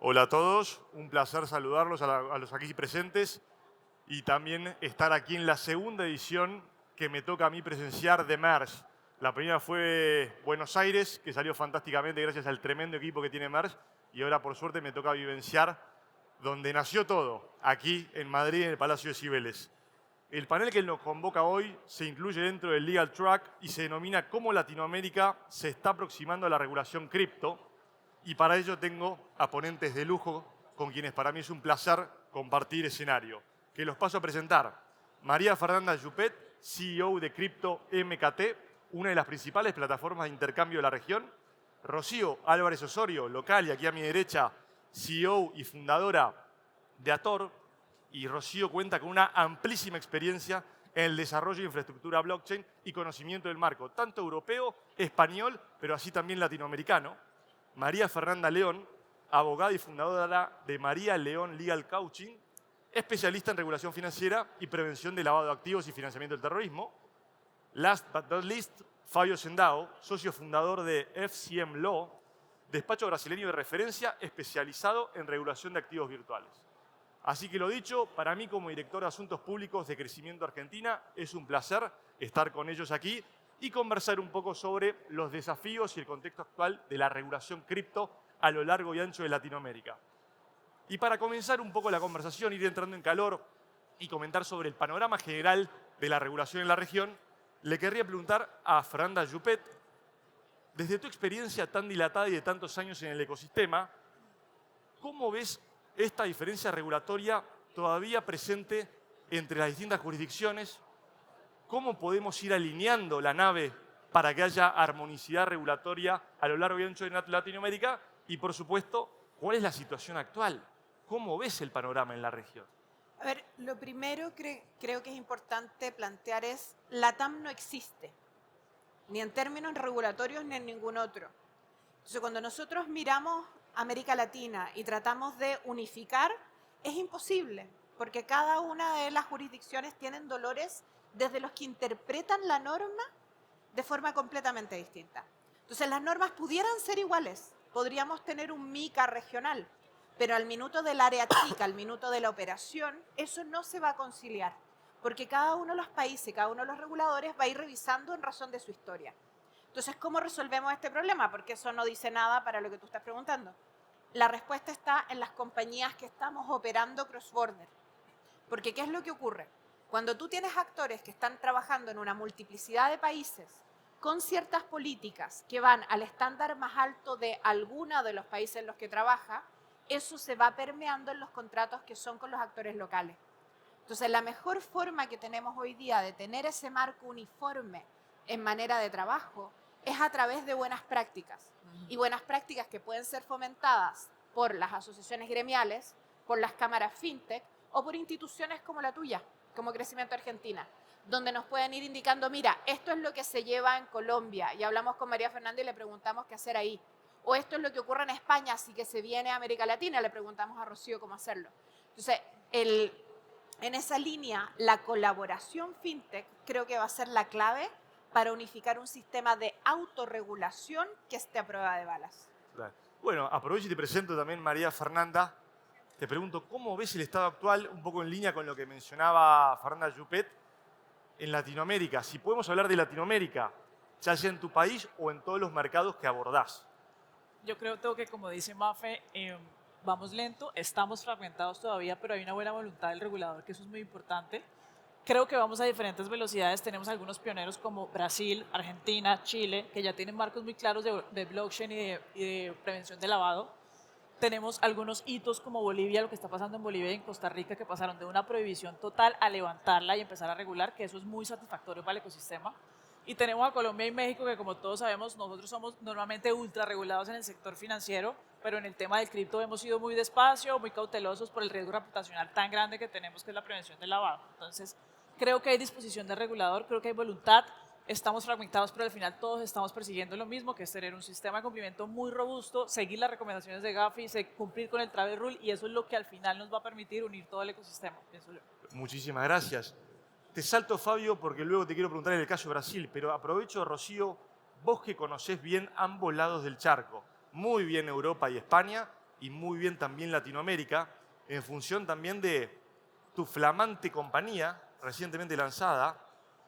Hola a todos, un placer saludarlos a los aquí presentes y también estar aquí en la segunda edición que me toca a mí presenciar de Merge. La primera fue Buenos Aires, que salió fantásticamente gracias al tremendo equipo que tiene Merge, y ahora por suerte me toca vivenciar donde nació todo, aquí en Madrid, en el Palacio de Cibeles. El panel que nos convoca hoy se incluye dentro del Legal Track y se denomina Cómo Latinoamérica se está aproximando a la regulación cripto. Y para ello tengo a ponentes de lujo con quienes para mí es un placer compartir escenario. Que los paso a presentar. María Fernanda Yupet, CEO de Crypto MKT, una de las principales plataformas de intercambio de la región. Rocío Álvarez Osorio, local y aquí a mi derecha, CEO y fundadora de Ator. Y Rocío cuenta con una amplísima experiencia en el desarrollo de infraestructura blockchain y conocimiento del marco, tanto europeo, español, pero así también latinoamericano. María Fernanda León, abogada y fundadora de María León Legal Coaching, especialista en regulación financiera y prevención de lavado de activos y financiamiento del terrorismo. Last but not least, Fabio Sendao, socio fundador de FCM Law, despacho brasileño de referencia especializado en regulación de activos virtuales. Así que lo dicho, para mí como director de Asuntos Públicos de Crecimiento Argentina es un placer estar con ellos aquí y conversar un poco sobre los desafíos y el contexto actual de la regulación cripto a lo largo y ancho de Latinoamérica. Y para comenzar un poco la conversación, ir entrando en calor y comentar sobre el panorama general de la regulación en la región, le querría preguntar a Fernanda Yupet, desde tu experiencia tan dilatada y de tantos años en el ecosistema, ¿cómo ves esta diferencia regulatoria todavía presente entre las distintas jurisdicciones? ¿Cómo podemos ir alineando la nave para que haya armonicidad regulatoria a lo largo y ancho de Latinoamérica? Y, por supuesto, ¿cuál es la situación actual? ¿Cómo ves el panorama en la región? A ver, lo primero creo que es importante plantear es, LATAM no existe, ni en términos regulatorios ni en ningún otro. Entonces, cuando nosotros miramos América Latina y tratamos de unificar, es imposible, porque cada una de las jurisdicciones tienen dolores desde los que interpretan la norma de forma completamente distinta. Entonces, las normas pudieran ser iguales, podríamos tener un MICA regional, pero al minuto del área chica, al minuto de la operación, eso no se va a conciliar, porque cada uno de los países, cada uno de los reguladores va a ir revisando en razón de su historia. Entonces, ¿cómo resolvemos este problema? Porque eso no dice nada para lo que tú estás preguntando. La respuesta está en las compañías que estamos operando cross-border. Porque ¿qué es lo que ocurre? Cuando tú tienes actores que están trabajando en una multiplicidad de países con ciertas políticas que van al estándar más alto de alguno de los países en los que trabaja, eso se va permeando en los contratos que son con los actores locales. Entonces, la mejor forma que tenemos hoy día de tener ese marco uniforme en manera de trabajo es a través de buenas prácticas. Y buenas prácticas que pueden ser fomentadas por las asociaciones gremiales, por las cámaras fintech o por instituciones como la tuya, como Crecimiento Argentina, donde nos pueden ir indicando, mira, esto es lo que se lleva en Colombia, y hablamos con María Fernanda y le preguntamos qué hacer ahí. O esto es lo que ocurre en España, así que se viene a América Latina, le preguntamos a Rocío cómo hacerlo. Entonces, en esa línea, la colaboración fintech creo que va a ser la clave para unificar un sistema de autorregulación que esté a prueba de balas. Bueno, aprovecho y te presento también María Fernanda. Te pregunto, ¿cómo ves el estado actual, un poco en línea con lo que mencionaba Fernanda Yupet, en Latinoamérica? Si podemos hablar de Latinoamérica, ya sea en tu país o en todos los mercados que abordás. Yo creo que, como dice Mafe, vamos lento, estamos fragmentados todavía, pero hay una buena voluntad del regulador, que eso es muy importante. Creo que vamos a diferentes velocidades. Tenemos algunos pioneros como Brasil, Argentina, Chile, que ya tienen marcos muy claros de blockchain y de prevención de lavado. Tenemos algunos hitos como Bolivia, lo que está pasando en Bolivia y en Costa Rica, que pasaron de una prohibición total a levantarla y empezar a regular, que eso es muy satisfactorio para el ecosistema. Y tenemos a Colombia y México, que como todos sabemos, nosotros somos normalmente ultra regulados en el sector financiero, pero en el tema del cripto hemos sido muy despacio, muy cautelosos por el riesgo reputacional tan grande que tenemos, que es la prevención del lavado. Entonces, creo que hay disposición del regulador, creo que hay voluntad. Estamos fragmentados, pero al final todos estamos persiguiendo lo mismo, que es tener un sistema de cumplimiento muy robusto, seguir las recomendaciones de Gafi, cumplir con el Travel Rule, y eso es lo que al final nos va a permitir unir todo el ecosistema, pienso yo. Muchísimas gracias. Te salto, Fabio, porque luego te quiero preguntar en el caso de Brasil, pero aprovecho, Rocío, vos que conocés bien ambos lados del charco, muy bien Europa y España, y muy bien también Latinoamérica, en función también de tu flamante compañía recientemente lanzada.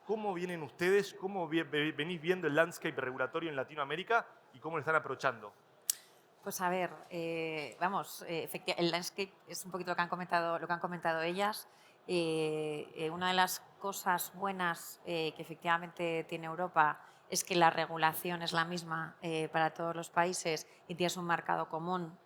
¿Cómo vienen ustedes? ¿Cómo venís viendo el landscape regulatorio en Latinoamérica y cómo lo están aprovechando? Pues a ver, vamos, el landscape es un poquito lo que han comentado ellas. Una de las cosas buenas que efectivamente tiene Europa es que la regulación es la misma para todos los países y tienes un mercado común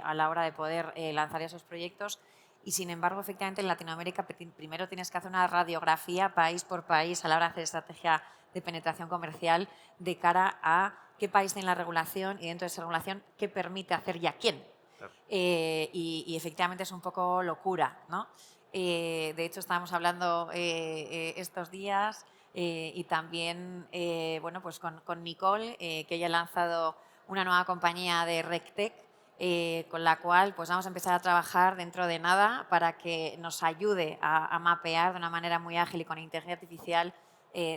a la hora de poder lanzar esos proyectos. Y sin embargo, efectivamente, en Latinoamérica primero tienes que hacer una radiografía país por país a la hora de hacer estrategia de penetración comercial de cara a qué país tiene la regulación y dentro de esa regulación qué permite hacer y a quién. Claro. Y efectivamente es un poco locura, ¿no? De hecho, estábamos hablando estos días y también bueno, pues con Nicole, que ella ha lanzado una nueva compañía de RegTech, con la cual pues vamos a empezar a trabajar dentro de nada para que nos ayude a mapear de una manera muy ágil y con inteligencia artificial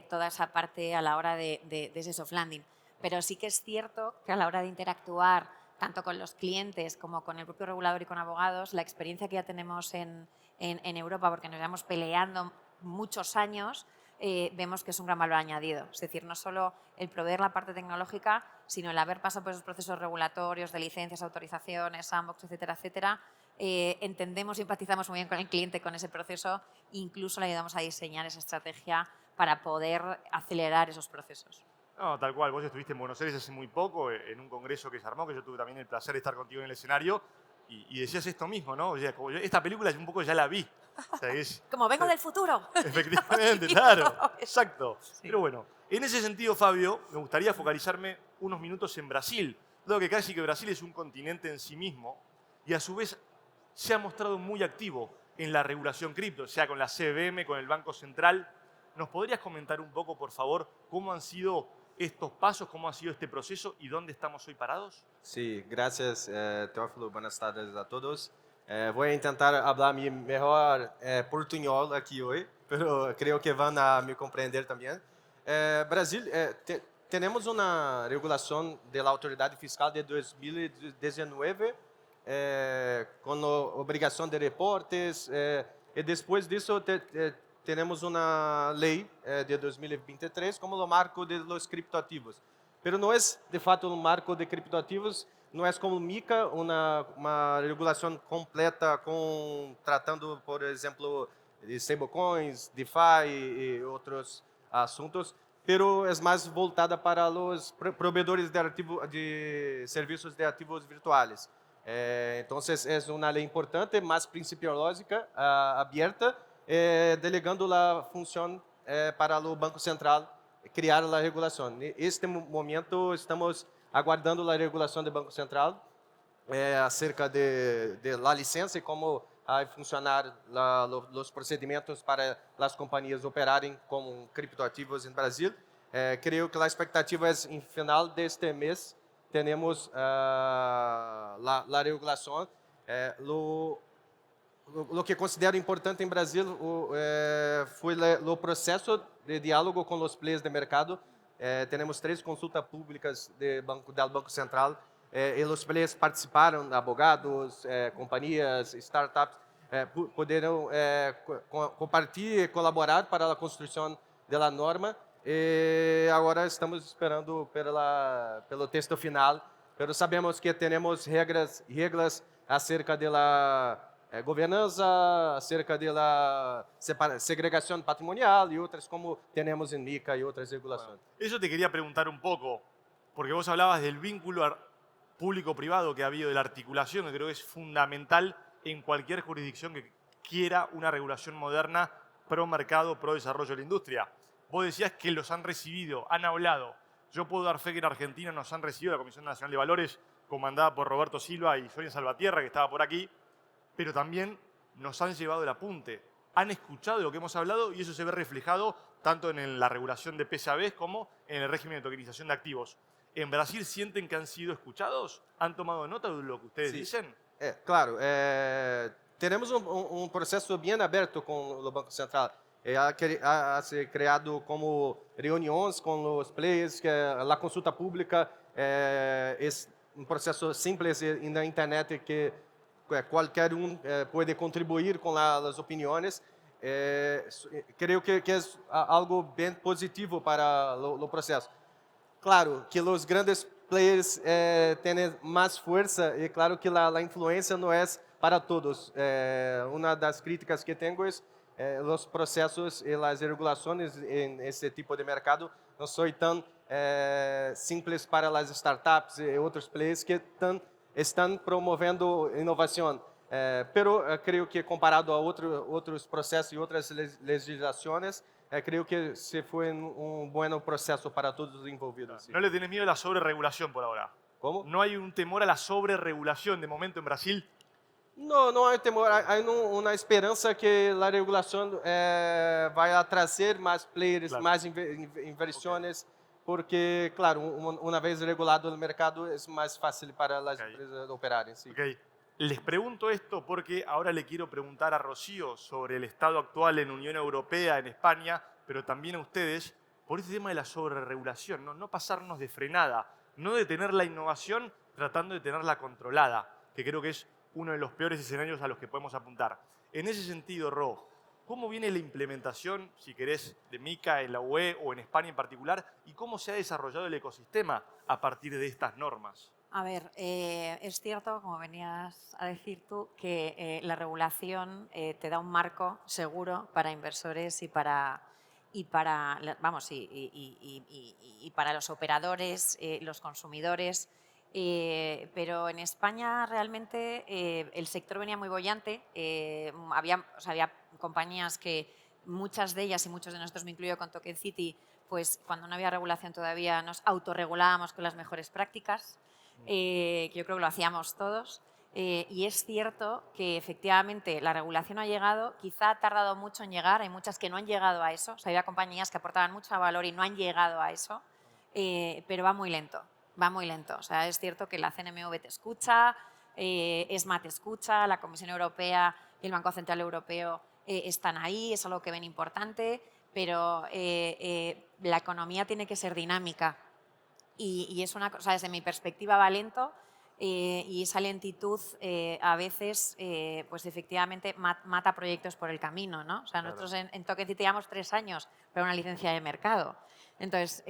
toda esa parte a la hora de ese soft landing. Pero sí que es cierto que a la hora de interactuar tanto con los clientes como con el propio regulador y con abogados, la experiencia que ya tenemos en Europa, porque nos llevamos peleando muchos años, vemos que es un gran valor añadido. Es decir, no solo el proveer la parte tecnológica, sino el haber pasado por esos procesos regulatorios de licencias, autorizaciones, sandbox, etcétera, etcétera. Entendemos y empatizamos muy bien con el cliente con ese proceso, incluso le ayudamos a diseñar esa estrategia para poder acelerar esos procesos. No, tal cual. Vos estuviste en Buenos Aires hace muy poco, en un congreso que se armó, que yo tuve también el placer de estar contigo en el escenario, y decías esto mismo, ¿no? O sea, como esta película un poco ya la vi. O sea, Como vengo del futuro. Efectivamente, claro. Exacto. Sí. Pero bueno, en ese sentido, Fabio, me gustaría focalizarme unos minutos en Brasil. Dado que casi que Brasil es un continente en sí mismo y a su vez se ha mostrado muy activo en la regulación cripto, sea con la CBM, con el Banco Central. ¿Nos podrías comentar un poco, por favor, cómo han sido estos pasos, cómo ha sido este proceso y dónde estamos hoy parados? Sí, gracias, Teófilo. Buenas tardes a todos. Voy a intentar hablar mi mejor portuñol aquí hoy, pero creo que van a me comprender también. Brasil, tenemos una regulación de la autoridad fiscal de 2019 con la obligación de reportes y después de eso tenemos una ley de 2023 como lo marco de los criptoactivos. Pero não é de fato um marco de criptoativos, não é como o MiCA, uma regulação completa tratando, por exemplo, de stablecoins, DeFi e outros assuntos, pero é mais voltada para os provedores de serviços de ativos virtuais. Então, é uma lei importante, mais principiológica, aberta, delegando a função para o Banco Central criar a regulação. Neste momento, estamos aguardando a regulação do Banco Central acerca de la licença e como vai funcionar os procedimentos para as companhias operarem com criptoativos em Brasil. Creio que a expectativa é, em final deste mês, teremos a regulação. O que considero importante em Brasil foi o processo de diálogo com os players de mercado. Temos 3 consultas públicas do Banco Central e os players participaram, advogados, companhias, startups, puderam compartilhar e colaborar para a construção da norma. E agora estamos esperando pelo texto final, mas sabemos que temos regras acerca da governança, acerca da segregação patrimonial e outras como temos em MiCA e outras regulações. Eso te quería preguntar un poco, porque vos hablabas del vínculo público-privado que ha habido, de la articulación, que creo que es fundamental en cualquier jurisdicción que quiera una regulación moderna pro mercado, pro desarrollo de la industria. Vos decías que los han recibido, han hablado. Yo puedo dar fe que en Argentina nos han recibido la Comisión Nacional de Valores, comandada por Roberto Silva y Sonia Salvatierra, que estaba por aquí, pero también nos han llevado el apunte. Han escuchado de lo que hemos hablado y eso se ve reflejado tanto en la regulación de PSABs como en el régimen de tokenización de activos. ¿En Brasil sienten que han sido escuchados? ¿Han tomado nota de lo que ustedes dicen? Claro, temos processo bem aberto com o Banco Central. Ha se criado como reuniões com os players, que a consulta pública um processo simples e na internet que qualquer pode contribuir com as opiniões. Creio que é algo bem positivo para o processo. Claro que os grandes players têm mais força e claro que a influência não é para todos. Uma das críticas que tenho é os processos e as regulações em esse tipo de mercado não são tão simples para as startups e outros players que estão promovendo inovação. Pero creio que comparado a outros processos e outras legislações, creo que se fue un buen proceso para todos los envolvidos. Sí. No le tenés miedo a la sobreregulación por ahora. ¿Cómo? No hay un temor a la sobreregulación de momento en Brasil. No, no hay temor. Hay una esperanza que la regulación vaya a traer más players, Claro. más inversiones, porque, claro, una vez regulado el mercado es más fácil para las empresas operar. Sí. Okay. Les pregunto esto porque ahora le quiero preguntar a Rocío sobre el estado actual en Unión Europea, en España, pero también a ustedes, por este tema de la sobreregulación, no pasarnos de frenada, no detener la innovación tratando de tenerla controlada, que creo que es uno de los peores escenarios a los que podemos apuntar. En ese sentido, Ro, ¿cómo viene la implementación, si querés, de MiCA en la UE o en España en particular, y cómo se ha desarrollado el ecosistema a partir de estas normas? A ver, es cierto, como venías a decir tú, que la regulación te da un marco seguro para inversores y para los operadores, los consumidores. Pero en España realmente el sector venía muy boyante. Había compañías que muchas de ellas y muchos de nosotros, me incluyo con Token City, pues cuando no había regulación todavía nos autorregulábamos con las mejores prácticas. Que yo creo que lo hacíamos todos. Y es cierto que efectivamente la regulación ha llegado, quizá ha tardado mucho en llegar, hay muchas que no han llegado a eso, o sea, había compañías que aportaban mucho valor y no han llegado a eso, pero va muy lento, o sea, es cierto que la CNMV te escucha, ESMA te escucha, la Comisión Europea y el Banco Central Europeo están ahí, es algo que ven importante, pero la economía tiene que ser dinámica. Y es una cosa, desde mi perspectiva va lento y esa lentitud a veces, pues efectivamente mata proyectos por el camino, ¿no? O sea, Claro. nosotros en Token City llevamos 3 años para una licencia de mercado. Entonces,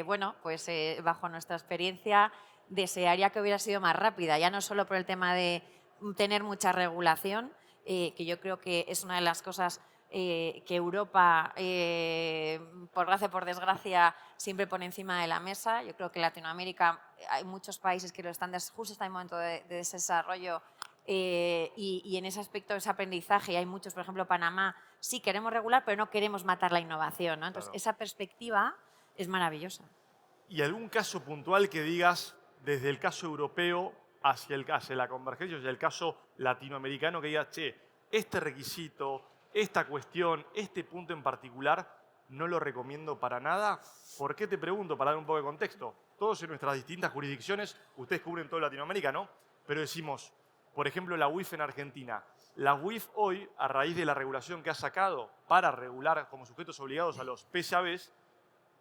bueno, pues bajo nuestra experiencia desearía que hubiera sido más rápida, ya no solo por el tema de tener mucha regulación, que yo creo que es una de las cosas que Europa, por gracia o por desgracia, siempre pone encima de la mesa. Yo creo que en Latinoamérica hay muchos países que lo están justo está en momento de desarrollo y en ese aspecto, ese aprendizaje, hay muchos, por ejemplo, Panamá, sí queremos regular, pero no queremos matar la innovación, ¿no? Entonces, Claro. esa perspectiva es maravillosa. ¿Y algún caso puntual que digas desde el caso europeo hacia la convergencia, hacia el caso latinoamericano, que digas, che, este requisito, esta cuestión, este punto en particular, no lo recomiendo para nada? ¿Por qué te pregunto? Para dar un poco de contexto. Todos en nuestras distintas jurisdicciones, ustedes cubren toda Latinoamérica, ¿no? Pero decimos, por ejemplo, la UIF en Argentina. La UIF hoy, a raíz de la regulación que ha sacado para regular como sujetos obligados a los PSABs,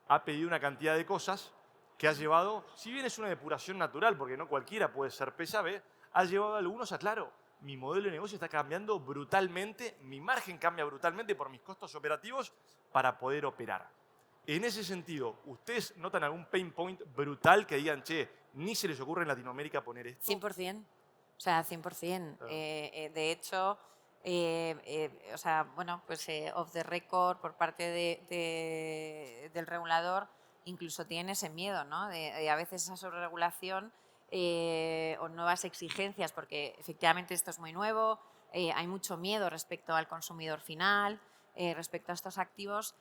ha pedido una cantidad de cosas que ha llevado, si bien es una depuración natural, porque no cualquiera puede ser PSAB, ha llevado a algunos a, claro, mi modelo de negocio está cambiando brutalmente, mi margen cambia brutalmente por mis costos operativos para poder operar. En ese sentido, ¿ustedes notan algún pain point brutal que digan, che, ni se les ocurre en Latinoamérica poner esto? 100%, o sea, 100%. Claro. De hecho, o sea, bueno, pues off the record por parte del regulador incluso tiene ese miedo, ¿no? De a veces esa sobreregulación o nuevas exigencias, porque efectivamente esto es muy nuevo, hay mucho miedo respecto al consumidor final, respecto a estos activos,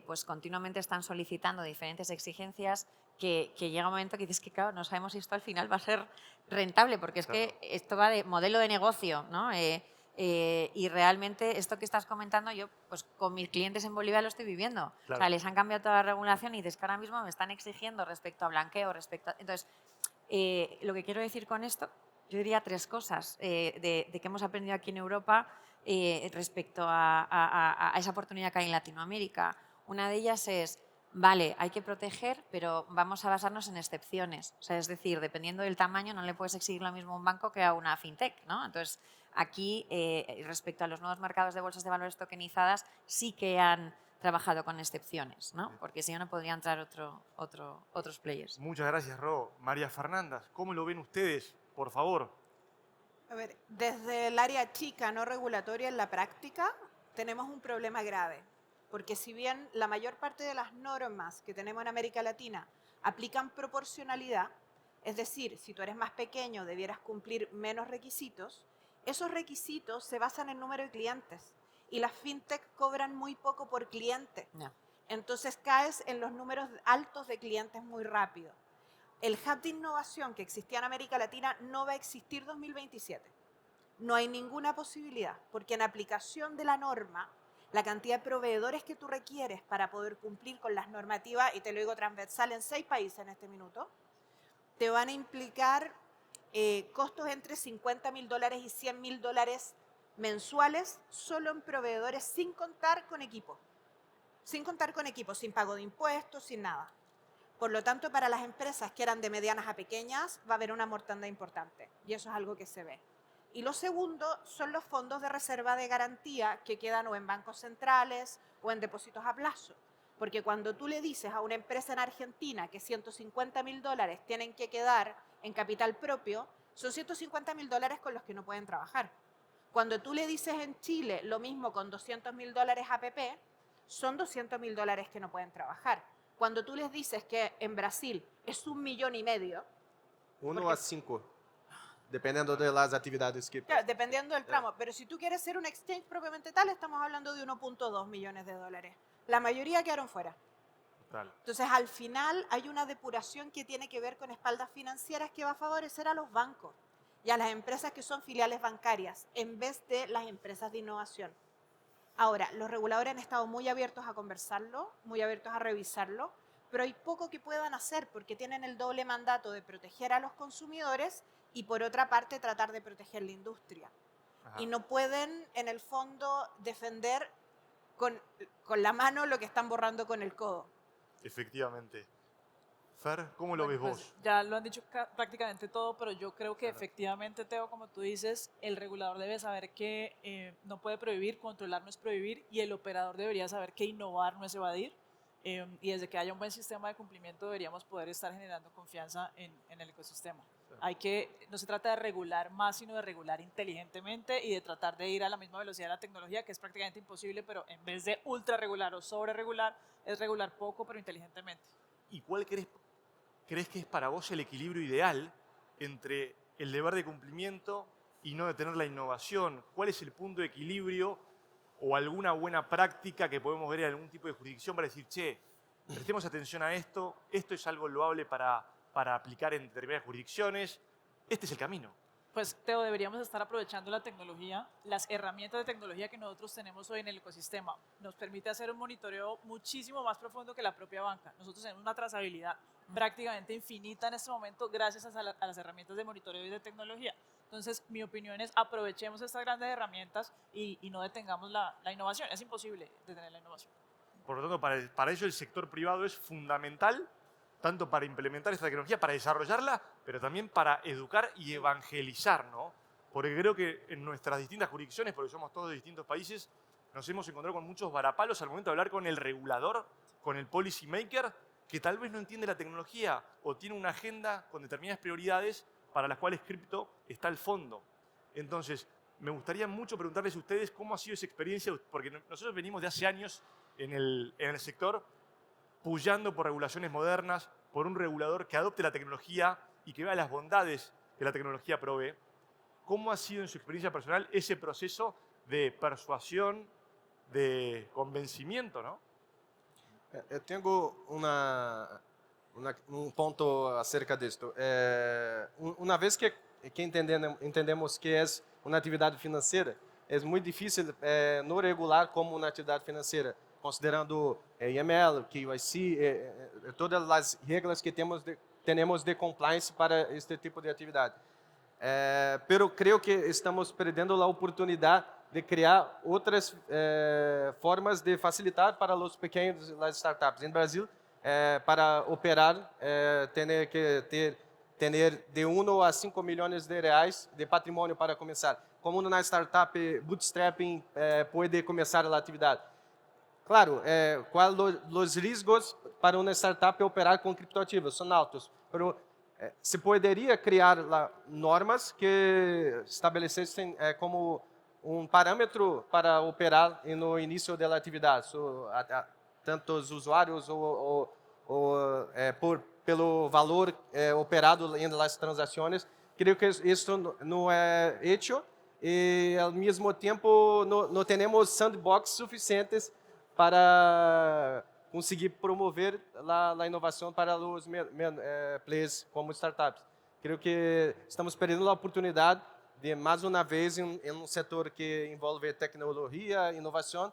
pues continuamente están solicitando diferentes exigencias que llega un momento que dices que, claro, no sabemos si esto al final va a ser rentable, porque es que esto va de modelo de negocio, ¿no? Y realmente esto que estás comentando, yo pues con mis clientes en Bolivia lo estoy viviendo. Claro. O sea, les han cambiado toda la regulación y desde que ahora mismo me están exigiendo respecto a blanqueo, entonces, lo que quiero decir con esto, yo diría 3 cosas de que hemos aprendido aquí en Europa respecto a esa oportunidad que hay en Latinoamérica. Una de ellas es, vale, hay que proteger, pero vamos a basarnos en excepciones. O sea, es decir, dependiendo del tamaño, no le puedes exigir lo mismo a un banco que a una fintech, ¿no? Entonces, aquí, respecto a los nuevos mercados de bolsas de valores tokenizadas, sí que han trabajado con excepciones, ¿no? Porque si no, no podría entrar otros players. Muchas gracias, Ro. María Fernanda, ¿cómo lo ven ustedes? Por favor. A ver, desde el área chica no regulatoria en la práctica tenemos un problema grave, porque si bien la mayor parte de las normas que tenemos en América Latina aplican proporcionalidad, es decir, si tú eres más pequeño debieras cumplir menos requisitos, esos requisitos se basan en número de clientes y las fintech cobran muy poco por cliente. No. Entonces caes en los números altos de clientes muy rápido. El hub de innovación que existía en América Latina no va a existir 2027. No hay ninguna posibilidad, porque en aplicación de la norma, la cantidad de proveedores que tú requieres para poder cumplir con las normativas, y te lo digo transversal en 6 países en este minuto, te van a implicar costos entre $50.000 y $100.000 mensuales solo en proveedores sin contar con equipo. Sin contar con equipo, sin pago de impuestos, sin nada. Por lo tanto, para las empresas que eran de medianas a pequeñas, va a haber una mortandad importante. Y eso es algo que se ve. Y lo segundo son los fondos de reserva de garantía que quedan o en bancos centrales o en depósitos a plazo. Porque cuando tú le dices a una empresa en Argentina que $150.000 tienen que quedar en capital propio, son $150.000 con los que no pueden trabajar. Cuando tú le dices en Chile lo mismo con $200.000 APP, son $200.000 que no pueden trabajar. Cuando tú les dices que en Brasil es 1,5 millones, 1 a 5, dependiendo de las actividades que... claro, dependiendo del tramo, pero si tú quieres ser un exchange propiamente tal, estamos hablando de 1,2 millones de dólares. La mayoría quedaron fuera. Total. Entonces, al final hay una depuración que tiene que ver con espaldas financieras que va a favorecer a los bancos y a las empresas que son filiales bancarias en vez de las empresas de innovación. Ahora, los reguladores han estado muy abiertos a conversarlo, muy abiertos a revisarlo, pero hay poco que puedan hacer porque tienen el doble mandato de proteger a los consumidores y por otra parte tratar de proteger la industria. Ajá. Y no pueden, en el fondo, defender con la mano lo que están borrando con el codo. Efectivamente. Fer, ¿cómo lo ves Bueno, vos? pues ya lo han dicho prácticamente todo, pero yo creo que efectivamente, Teo, como tú dices, el regulador debe saber que no puede prohibir, controlar no es prohibir, y el operador debería saber que innovar no es evadir. Y desde que haya un buen sistema de cumplimiento deberíamos poder estar generando confianza en el ecosistema. No se trata de regular más, sino de regular inteligentemente y de tratar de ir a la misma velocidad de la tecnología, que es prácticamente imposible, pero en vez de ultra regular o sobre regular, es regular poco, pero inteligentemente. ¿Y cuál crees que es para vos el equilibrio ideal entre el deber de cumplimiento y no detener la innovación? ¿Cuál es el punto de equilibrio o alguna buena práctica que podemos ver en algún tipo de jurisdicción para decir, che, prestemos atención a esto es algo loable para aplicar en determinadas jurisdicciones, este es el camino? Pues, Teo, deberíamos estar aprovechando la tecnología, las herramientas de tecnología que nosotros tenemos hoy en el ecosistema. Nos permite hacer un monitoreo muchísimo más profundo que la propia banca. Nosotros tenemos una trazabilidad prácticamente infinita en este momento gracias a las herramientas de monitoreo y de tecnología. Entonces, mi opinión es aprovechemos estas grandes herramientas y no detengamos la innovación. Es imposible detener la innovación. Por lo tanto, para ello el sector privado es fundamental, tanto para implementar esta tecnología, para desarrollarla, pero también para educar y evangelizar, ¿no? Porque creo que en nuestras distintas jurisdicciones, porque somos todos de distintos países, nos hemos encontrado con muchos varapalos al momento de hablar con el regulador, con el policy maker, que tal vez no entiende la tecnología o tiene una agenda con determinadas prioridades para las cuales cripto está al fondo. Entonces, me gustaría mucho preguntarles a ustedes cómo ha sido esa experiencia, porque nosotros venimos de hace años en el sector puyando por regulaciones modernas, por un regulador que adopte la tecnología y que vea las bondades que la tecnología provee. ¿Cómo ha sido en su experiencia personal ese proceso de persuasión, de convencimiento, ¿no? Eu tenho um ponto acerca disto. Uma vez que entendemos que é uma atividade financeira, é muito difícil não regular como uma atividade financeira, considerando IML, KYC, todas as regras que temos de compliance para este tipo de atividade. Pero creo que estamos perdendo a oportunidade de criar outras formas de facilitar para os pequenos e as startups. Em Brasil, para operar, tener que tener de 1 a 5 millones de reais de patrimônio para começar. Como na startup bootstrapping pode começar a atividade? Claro, quais os riscos para uma startup operar com criptoativos? São altos, mas se poderia criar normas que estabelecessem como parâmetro para operar no início da atividade, tantos usuários pelo valor operado em las transações. Creio que isso não é hecho e, ao mesmo tempo, não temos sandbox suficientes para conseguir promover a inovação para os players como startups. Creio que estamos perdendo a oportunidade de, mais uma vez, em setor que envolve tecnologia, inovação,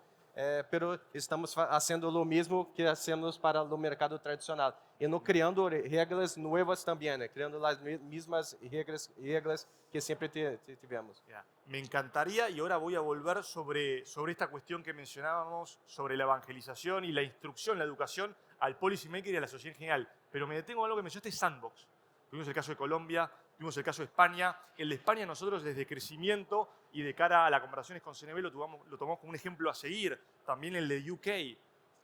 pero estamos fazendo o mesmo que hacemos para o mercado tradicional e não criando regras novas também, criando as mesmas regras que siempre tivemos. Me encantaría, y ahora voy a volver sobre esta cuestión que mencionábamos, sobre la evangelización y la instrucción, la educación al policymaker y a la sociedad en general. Pero me detengo en algo que mencionaste, sandbox. Tuvimos el caso de Colombia, tuvimos el caso de España. El de España nosotros desde crecimiento y de cara a las conversaciones con CNB lo tomamos como un ejemplo a seguir. También el de UK.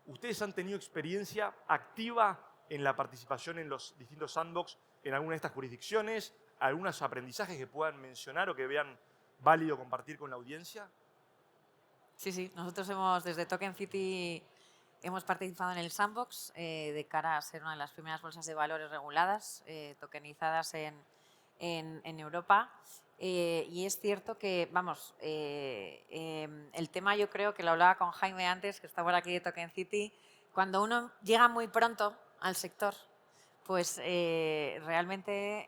¿Ustedes han tenido experiencia activa en la participación en los distintos sandbox en alguna de estas jurisdicciones? ¿Algunos aprendizajes que puedan mencionar o que vean válido compartir con la audiencia? Sí, sí. Nosotros desde Token City, hemos participado en el Sandbox de cara a ser una de las primeras bolsas de valores reguladas, tokenizadas en Europa. Y es cierto que, vamos, el tema yo creo que lo hablaba con Jaime antes, que está por aquí de Token City, cuando uno llega muy pronto al sector, pues realmente,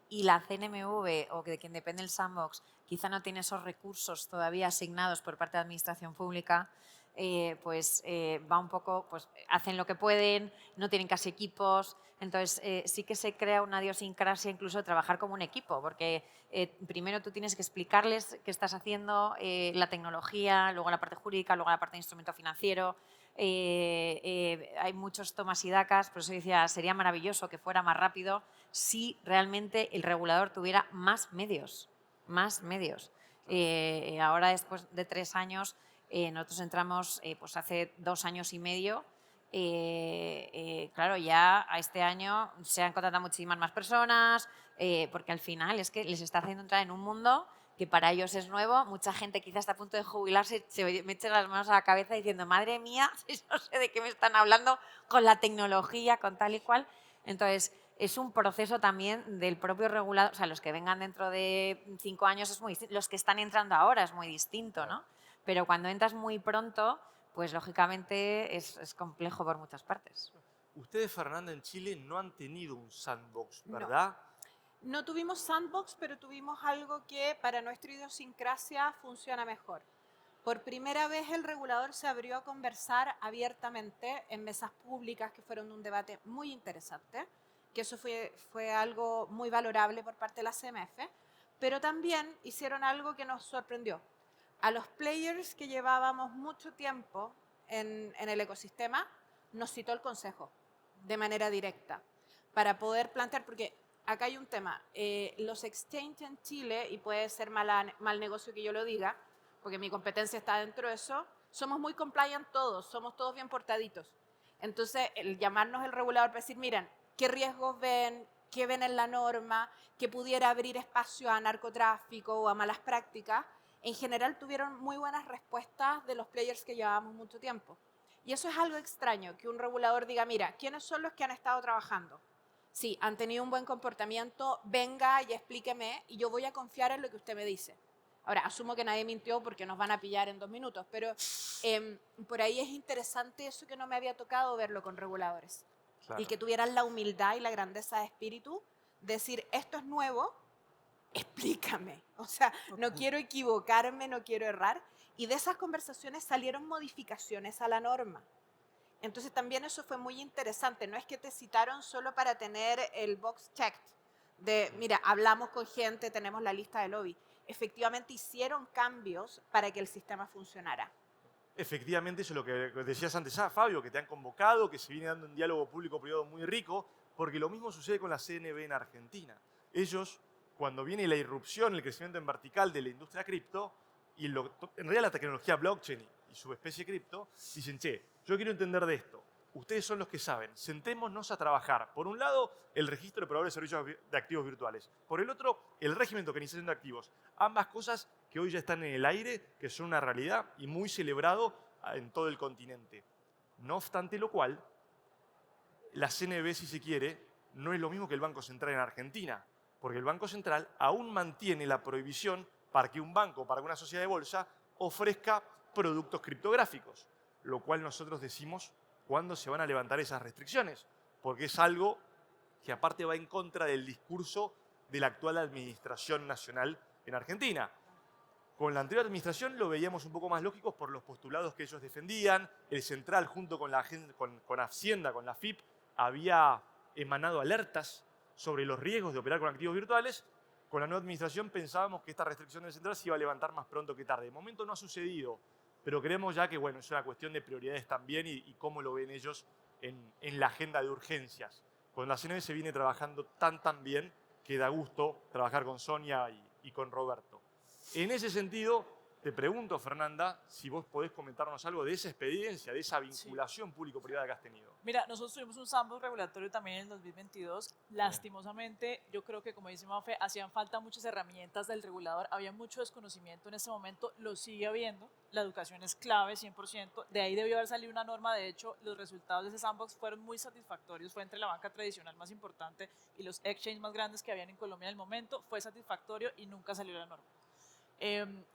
y la CNMV o de quien depende el Sandbox quizá no tiene esos recursos todavía asignados por parte de la administración pública, pues va un poco, pues hacen lo que pueden, no tienen casi equipos, entonces sí que se crea una idiosincrasia incluso de trabajar como un equipo, porque primero tú tienes que explicarles qué estás haciendo, la tecnología, luego la parte jurídica, luego la parte de instrumento financiero. Hay muchos tomas y dacas, por eso decía, sería maravilloso que fuera más rápido si realmente el regulador tuviera más medios. Ahora, después de 3 años, nosotros entramos pues hace 2 años y medio. Claro, ya a este año se han contratado muchísimas más personas, porque al final es que les está haciendo entrar en un mundo que para ellos es nuevo. Mucha gente quizás está a punto de jubilarse, se mete las manos a la cabeza diciendo, madre mía, no sé de qué me están hablando con la tecnología, con tal y cual. Entonces, es un proceso también del propio regulador, o sea, los que vengan dentro de 5 años es muy distinto, los que están entrando ahora es muy distinto, ¿no? Pero cuando entras muy pronto, pues lógicamente es complejo por muchas partes. Ustedes, Fernanda, en Chile no han tenido un sandbox, ¿verdad? No tuvimos sandbox, pero tuvimos algo que para nuestra idiosincrasia funciona mejor. Por primera vez el regulador se abrió a conversar abiertamente en mesas públicas que fueron un debate muy interesante, que eso fue algo muy valorable por parte de la CMF, pero también hicieron algo que nos sorprendió. A los players que llevábamos mucho tiempo en el ecosistema, nos citó el Consejo de manera directa para poder plantear, porque acá hay un tema, los exchanges en Chile, y puede ser mal negocio que yo lo diga, porque mi competencia está dentro de eso, somos muy compliant todos, somos todos bien portaditos. Entonces, el llamarnos el regulador para decir, miren, ¿qué riesgos ven? ¿Qué ven en la norma? ¿Que pudiera abrir espacio a narcotráfico o a malas prácticas? En general tuvieron muy buenas respuestas de los players que llevábamos mucho tiempo. Y eso es algo extraño, que un regulador diga, mira, ¿quiénes son los que han estado trabajando? Sí, han tenido un buen comportamiento, venga y explíqueme y yo voy a confiar en lo que usted me dice. Ahora, asumo que nadie mintió porque nos van a pillar en 2 minutos, pero por ahí es interesante eso que no me había tocado verlo con reguladores. Claro. Y que tuvieran la humildad y la grandeza de espíritu, decir, esto es nuevo, explícame. O sea, no quiero equivocarme, no quiero errar. Y de esas conversaciones salieron modificaciones a la norma. Entonces también eso fue muy interesante. No es que te citaron solo para tener el box checked, de, mira, hablamos con gente, tenemos la lista de lobby. Efectivamente hicieron cambios para que el sistema funcionara. efectivamente, eso es lo que decías antes, Fabio, que te han convocado, que se viene dando un diálogo público-privado muy rico, porque lo mismo sucede con la CNB en Argentina. Ellos, cuando viene la irrupción, el crecimiento en vertical de la industria cripto, y en realidad la tecnología blockchain y subespecie cripto, dicen, che, yo quiero entender de esto. Ustedes son los que saben. Sentémonos a trabajar. Por un lado, el registro de proveedores de servicios de activos virtuales. Por el otro, el régimen de tokenización de activos. Ambas cosas que hoy ya están en el aire, que son una realidad y muy celebrado en todo el continente. No obstante lo cual, la CNB, si se quiere, no es lo mismo que el Banco Central en Argentina, porque el Banco Central aún mantiene la prohibición para que un banco o para que una sociedad de bolsa ofrezca productos criptográficos, lo cual nosotros decimos cuándo se van a levantar esas restricciones, porque es algo que aparte va en contra del discurso de la actual administración nacional en Argentina. Con la anterior administración lo veíamos un poco más lógico por los postulados que ellos defendían. El Central, junto con Hacienda, con la FIP, había emanado alertas sobre los riesgos de operar con activos virtuales. Con la nueva administración pensábamos que esta restricción del Central se iba a levantar más pronto que tarde. De momento no ha sucedido, pero creemos ya que bueno, es una cuestión de prioridades también y cómo lo ven ellos en la agenda de urgencias. Con la CNB se viene trabajando tan bien que da gusto trabajar con Sonia y con Roberto. En ese sentido, te pregunto, Fernanda, si vos podés comentarnos algo de esa experiencia, de esa vinculación público-privada que has tenido. Mira, nosotros tuvimos un sandbox regulatorio también en el 2022. Lastimosamente, yo creo que, como dice Mafe, hacían falta muchas herramientas del regulador. Había mucho desconocimiento en ese momento, lo sigue habiendo. La educación es clave, 100%. De ahí debió haber salido una norma. De hecho, los resultados de ese sandbox fueron muy satisfactorios. Fue entre la banca tradicional más importante y los exchanges más grandes que habían en Colombia en el momento. Fue satisfactorio y nunca salió la norma.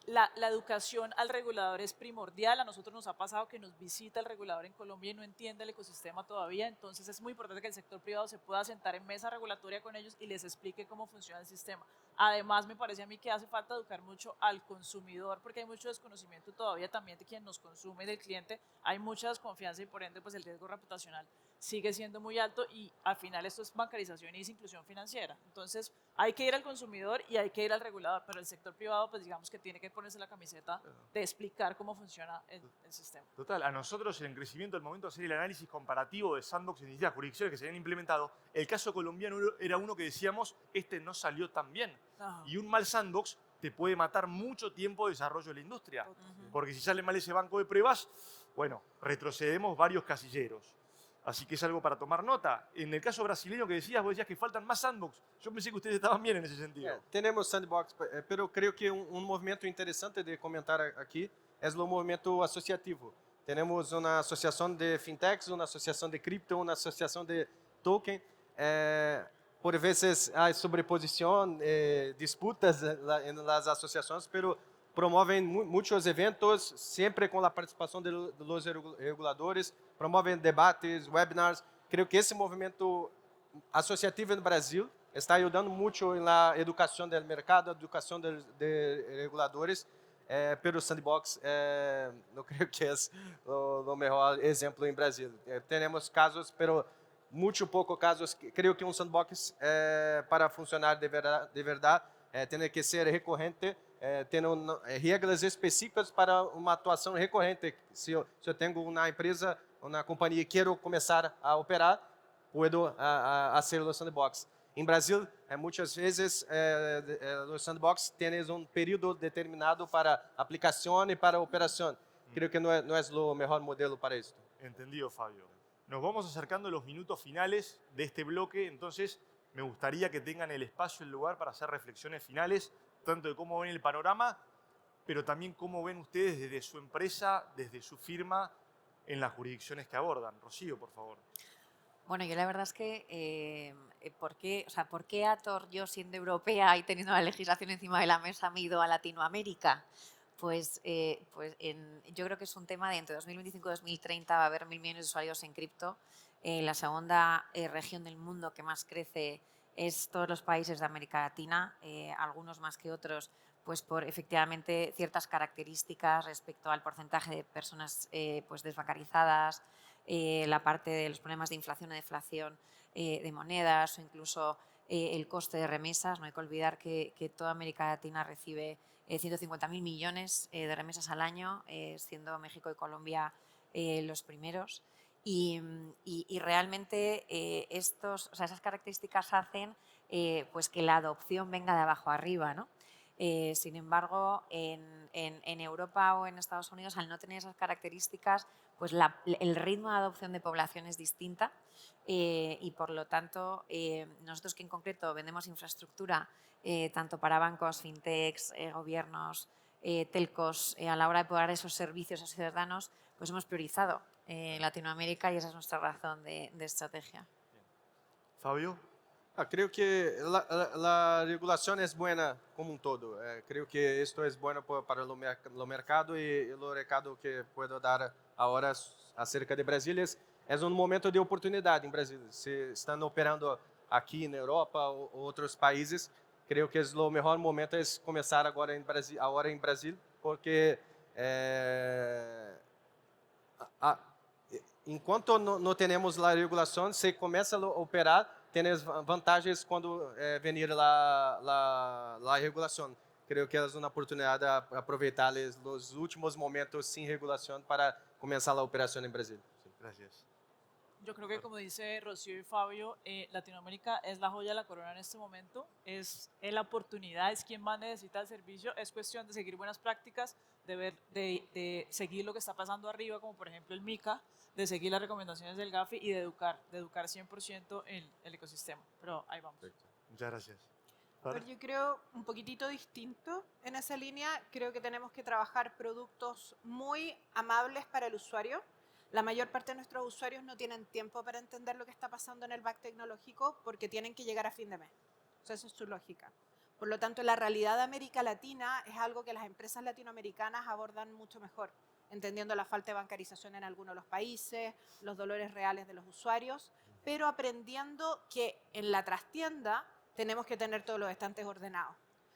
La educación al regulador es primordial. A nosotros nos ha pasado que nos visita el regulador en Colombia y no entiende el ecosistema todavía, entonces es muy importante que el sector privado se pueda sentar en mesa regulatoria con ellos y les explique cómo funciona el sistema. Además, me parece a mí que hace falta educar mucho al consumidor, porque hay mucho desconocimiento todavía también de quien nos consume, del cliente. Hay mucha desconfianza y por ende pues el riesgo reputacional sigue siendo muy alto y al final esto es bancarización y es inclusión financiera. Entonces hay que ir al consumidor y hay que ir al regulador, pero el sector privado pues digamos que tiene que ponerse la camiseta de explicar cómo funciona el sistema. Total, a nosotros en el crecimiento del momento de hacer el análisis comparativo de sandbox en distintas jurisdicciones que se habían implementado, el caso colombiano era uno que decíamos, este no salió tan bien. Ajá. Y un mal sandbox te puede matar mucho tiempo de desarrollo de la industria. Porque si sale mal ese banco de pruebas, bueno, retrocedemos varios casilleros. Así que es algo para tomar nota. En el caso brasileño que decías, vos decías que faltan más sandbox. Yo pensé que ustedes estaban bien en ese sentido. Tenemos sandbox, pero creo que un movimiento interesante de comentar aquí es el movimiento asociativo. Tenemos una asociación de fintechs, una asociación de cripto, una asociación de token. Por veces hay sobreposición, disputas en las asociaciones, pero promovem muitos eventos, sempre com a participação dos reguladores, promovem debates, webinars. Creio que esse movimento associativo no Brasil está ajudando muito na educação do mercado, educação de reguladores, pero Sandbox não creio que é o melhor exemplo em Brasil. Temos casos, pero muito pouco casos. Creio que Sandbox para funcionar de verdade tem que ser recorrente, tendo regras específicas para uma atuação recorrente. Se eu tenho uma empresa, uma companhia e quero começar a operar, posso fazer o sandbox. Em Brasil, muitas vezes, o sandbox tem período determinado para aplicação e para operação. Creio que não é o melhor modelo para isso. Entendido, Fabio. Nos vamos acercando a los minutos finales de este bloque, entonces me gustaría que tengan el espacio, el lugar para hacer reflexiones finales, tanto de cómo ven el panorama, pero también cómo ven ustedes desde su empresa, desde su firma, en las jurisdicciones que abordan. Rocío, por favor. Bueno, yo la verdad es que, ¿por qué Ator, yo siendo europea y teniendo la legislación encima de la mesa, me he ido a Latinoamérica? Pues yo creo que es un tema de entre 2025 y 2030 va a haber 1.000 millones de usuarios en cripto. La segunda región del mundo que más crece es todos los países de América Latina, algunos más que otros, pues por efectivamente ciertas características respecto al porcentaje de personas pues desbancarizadas, la parte de los problemas de inflación o deflación de monedas o incluso el coste de remesas. No hay que olvidar que toda América Latina recibe 150.000 millones de remesas al año, siendo México y Colombia los primeros. Y realmente esas características hacen pues que la adopción venga de abajo arriba, ¿no? Sin embargo, en Europa o en Estados Unidos, al no tener esas características, pues el ritmo de adopción de población es distinta y por lo tanto nosotros que en concreto vendemos infraestructura tanto para bancos, fintechs, gobiernos, telcos, a la hora de poder dar esos servicios a ciudadanos, pues hemos priorizado Latinoamérica y esa es nuestra razón de estrategia. Fabio. Creo que la regulación es buena como un todo. Creo que esto es bueno para el mercado y el recado que puedo dar ahora acerca de Brasil es un momento de oportunidad en Brasil. Si están operando aquí en Europa o otros países, creo que es lo mejor momento es comenzar ahora en Brasil, porque enquanto não temos a regulação, se começa a operar, tens vantagens quando venir a regulação. Creio que é uma oportunidade de aproveitar os últimos momentos sem regulação para começar a operação em Brasil. Gracias. Yo creo que como dice Rocío y Fabio, Latinoamérica es la joya de la corona en este momento, es la oportunidad, es quien más necesita el servicio, es cuestión de seguir buenas prácticas, de seguir lo que está pasando arriba, como por ejemplo el MICA, de seguir las recomendaciones del GAFI y de educar 100% el ecosistema. Pero ahí vamos. Muchas gracias. A ver, yo creo un poquitito distinto en esa línea. Creo que tenemos que trabajar productos muy amables para el usuario. La mayor parte de nuestros usuarios no tienen tiempo para entender lo que está pasando en el back tecnológico porque tienen que llegar a fin de mes. O sea, esa es su lógica. Por lo tanto, la realidad de América Latina es algo que las empresas latinoamericanas abordan mucho mejor, entendiendo la falta de bancarización en algunos de los países, los dolores reales de los usuarios, pero aprendiendo que en la trastienda tenemos que tener todos los estantes ordenados.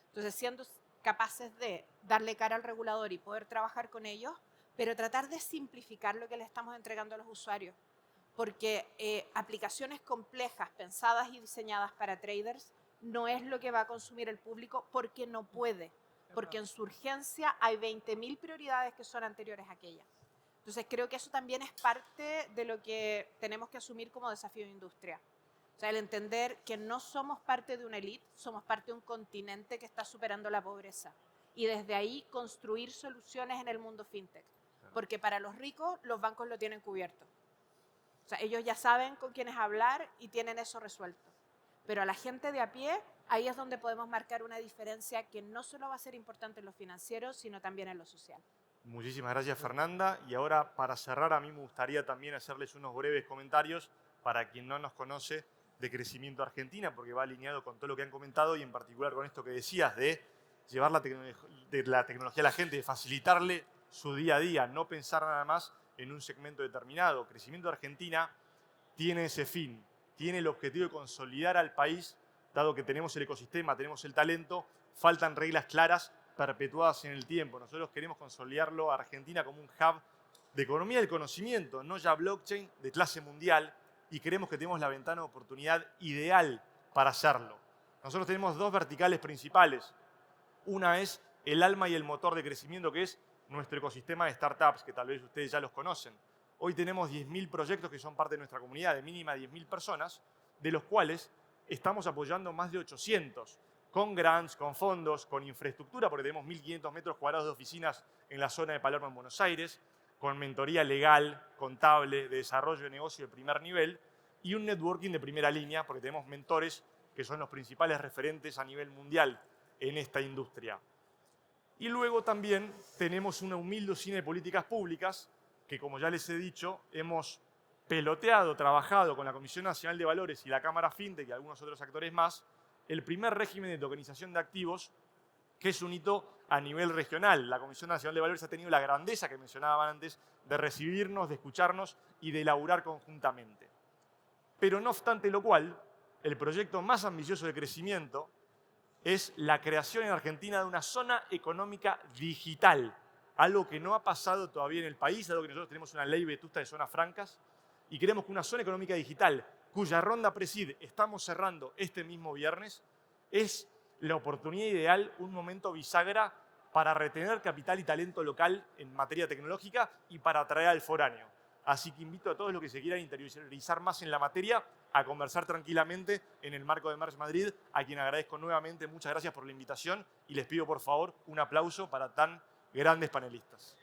Entonces, siendo capaces de darle cara al regulador y poder trabajar con ellos, pero tratar de simplificar lo que le estamos entregando a los usuarios. Porque aplicaciones complejas, pensadas y diseñadas para traders, no es lo que va a consumir el público porque no puede. Porque en su urgencia hay 20.000 prioridades que son anteriores a aquellas. Entonces creo que eso también es parte de lo que tenemos que asumir como desafío de industria. O sea, el entender que no somos parte de una élite, somos parte de un continente que está superando la pobreza. Y desde ahí construir soluciones en el mundo fintech. Porque para los ricos los bancos lo tienen cubierto. O sea, ellos ya saben con quiénes hablar y tienen eso resuelto. Pero a la gente de a pie, ahí es donde podemos marcar una diferencia que no solo va a ser importante en lo financiero, sino también en lo social. Muchísimas gracias, Fernanda. Y ahora, para cerrar, a mí me gustaría también hacerles unos breves comentarios para quien no nos conoce de Crecimiento Argentina, porque va alineado con todo lo que han comentado y en particular con esto que decías de llevar la tecnología a la gente, de facilitarle su día a día, no pensar nada más en un segmento determinado. Crecimiento Argentina tiene ese fin, tiene el objetivo de consolidar al país, dado que tenemos el ecosistema, tenemos el talento, faltan reglas claras perpetuadas en el tiempo. Nosotros queremos consolidarlo a Argentina como un hub de economía del conocimiento, no ya blockchain, de clase mundial, y creemos que tenemos la ventana de oportunidad ideal para hacerlo. Nosotros tenemos dos verticales principales. Una es el alma y el motor de crecimiento, que es nuestro ecosistema de startups, que tal vez ustedes ya los conocen. Hoy tenemos 10.000 proyectos que son parte de nuestra comunidad, de mínima 10.000 personas, de los cuales estamos apoyando más de 800, con grants, con fondos, con infraestructura, porque tenemos 1.500 metros cuadrados de oficinas en la zona de Palermo, en Buenos Aires, con mentoría legal, contable, de desarrollo de negocio de primer nivel y un networking de primera línea, porque tenemos mentores que son los principales referentes a nivel mundial en esta industria. Y luego también tenemos una humilde usina de políticas públicas que, como ya les he dicho, hemos peloteado, trabajado con la Comisión Nacional de Valores y la Cámara Fintech y algunos otros actores más, el primer régimen de tokenización de activos, que es un hito a nivel regional. La Comisión Nacional de Valores ha tenido la grandeza que mencionaban antes de recibirnos, de escucharnos y de elaborar conjuntamente. Pero no obstante lo cual, el proyecto más ambicioso de crecimiento es la creación en Argentina de una zona económica digital, algo que no ha pasado todavía en el país, algo que nosotros tenemos una ley vetusta de zonas francas, y queremos que una zona económica digital cuya ronda Presid estamos cerrando este mismo viernes, es la oportunidad ideal, un momento bisagra para retener capital y talento local en materia tecnológica y para atraer al foráneo. Así que invito a todos los que se quieran interiorizar más en la materia a conversar tranquilamente en el marco de Merge Madrid, a quien agradezco nuevamente. Muchas gracias por la invitación y les pido por favor un aplauso para tan grandes panelistas.